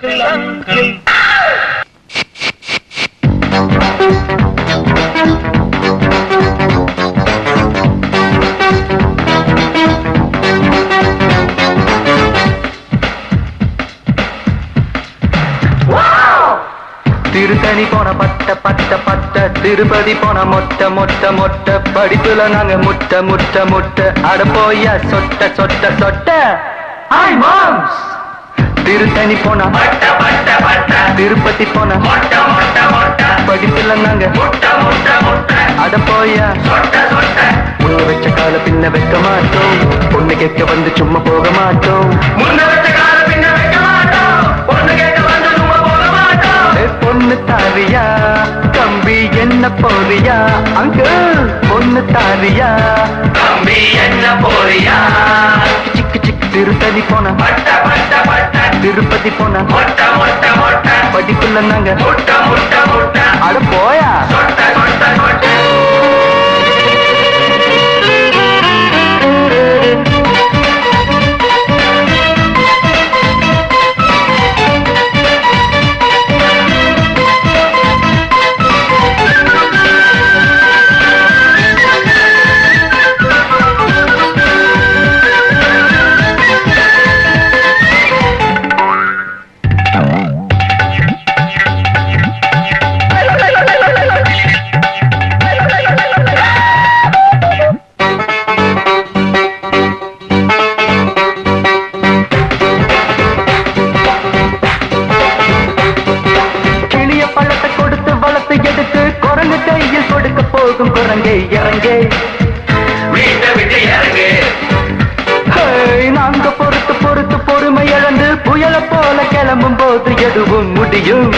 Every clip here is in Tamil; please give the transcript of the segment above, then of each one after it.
uncle. திருத்தணி போன பட்ட பட்ட பட்ட திருப்பதி போன மொட்டை மொட்டை மொட்டை படிப்புல நாங்க முட்டை முட்டை முட்டை அட போய சொட்ட சொட்ட சொட்ட ஹாய் மாம்ஸ் திருத்தணி போன பட்ட பட்ட பட்ட திருப்பதி போன மொட்டை மொட்டை மொட்டை படிப்புல நாங்க முட்டை முட்டை முட்டை அட போய சொட்ட சொட்ட முன்ன வச்ச கால பின்ன வைக்க மாட்டோம் பொண்ணு கேட்க வந்து சும்மா போக மாட்டோம் முன்ன வச்ச கால பின்ன வைக்க மாட்டோம் பொண்ணு கேட்க வந்து சும்மா போக மாட்டோம் பொண்ணு தாரியா தம்பி என்ன போறியா அங்கிள் பொண்ணு தாரியா தம்பி என்ன போறியா சிக்கு சிக்கு திருத்தணி போன பட்ட பட்ட பட்ட திருப்பதி போன மொட்டை மொட்டை மொட்டை படிப்புல நாங்க முட்டை முட்டை முட்டை அட போயா சொட்ட சொட்ட சொட்ட குரங்கே இறங்கே வீட்டை விட்டு இறங்கு நாங்க பொறுத்து பொறுத்து பொறுமை இழந்து புயல போல கிளம்பும் போது எதுவும் முடியும்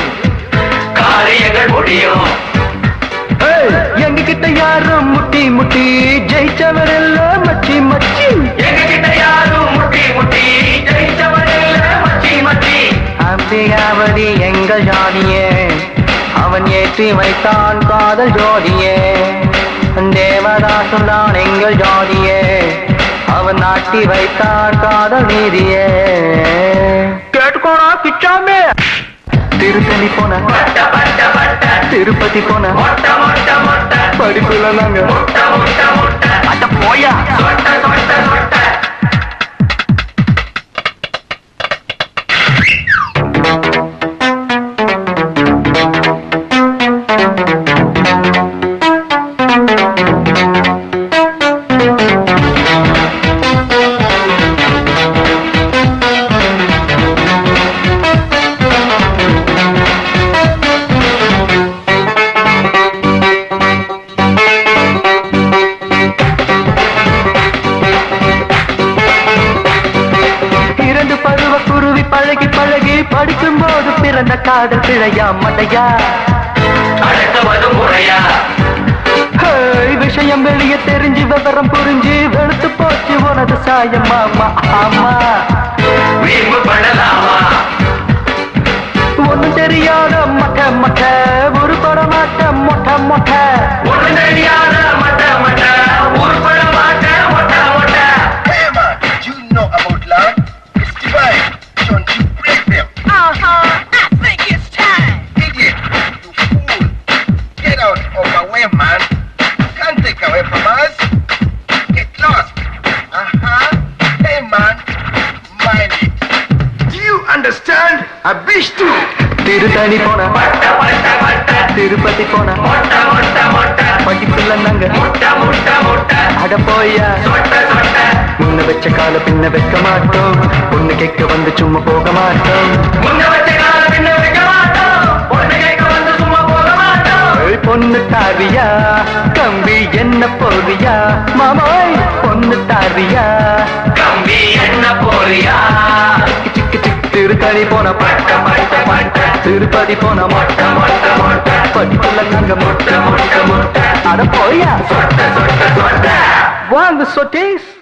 காரியங்கள் முடியும் எங்க கிட்ட யாரும் முட்டி முட்டி ஜெயிச்சவர் எல்லாம் மச்சி மச்சி எங்க கிட்ட யாரும் முட்டி முட்டி ஜெயிச்சவர் எல்லாம் மச்சி மச்சி அப்படியாவதி எங்கள் ஜாதியே அவன் ஏற்றி வைத்தான் காதல் ஜோதியே தேவதாசும் தான் எங்கள் ஜோதியே அவன் நாட்டி வைத்தான் காதல் நீதியே கேட்டுக்கோடா கிச்சாமே திருத்தணி போன திருப்பதி போன படிப்புல நாங்க அட போயா சொட்ட சொட்ட சொட்ட பழகி பழகி படிக்கும் போது பிறந்த காதல் பிழையா மட்டையா அழைத்தவது முறையா விஷயம் வெளியே தெரிஞ்சு விவரம் புரிஞ்சு வெளுத்து போச்சு உனது சாயம் மாமா ஆமா வீம்பு பண்ணலாமா ஒண்ணும் தெரியாத மட்ட மட்ட ஒரு பட மாட்ட மொட்டை மொட்டை ஒண்ணும் தெரியாத மட்ட மட்ட ஒரு பட மாட்ட மொட்டை மொட்டை Hey man, you know about love? It's divine. Don't you break them. I think it's time. Idiot, you fool. Get out of my way, man. Can't take away from us. Get lost. Hey man, mind it. Do you understand? I wish to. Tiruttani போன திருப்பதி போன படிப்புல நாங்க அட போயா முன்ன வச்ச கால பின்ன வைக்க மாட்டோம் பொண்ணு கேட்க வந்து சும்மா போக மாட்டோம் பொண்ணு தாரியா கம்பி என்ன போறியா மாமாய் பொண்ணு தாரியா கம்பி என்ன போறியா சிக்கு சிக்கு திருத்தணி போன பட்ட பட்ட பட்ட திருப்பதி போன மொட்டை மொட்டை மொட்டை படிப்புல நாங்க மொட்டை மொட்டை மொட்டை அட போயா சொட்ட சொட்ட சொட்ட வாங்க சொட்டேஸ்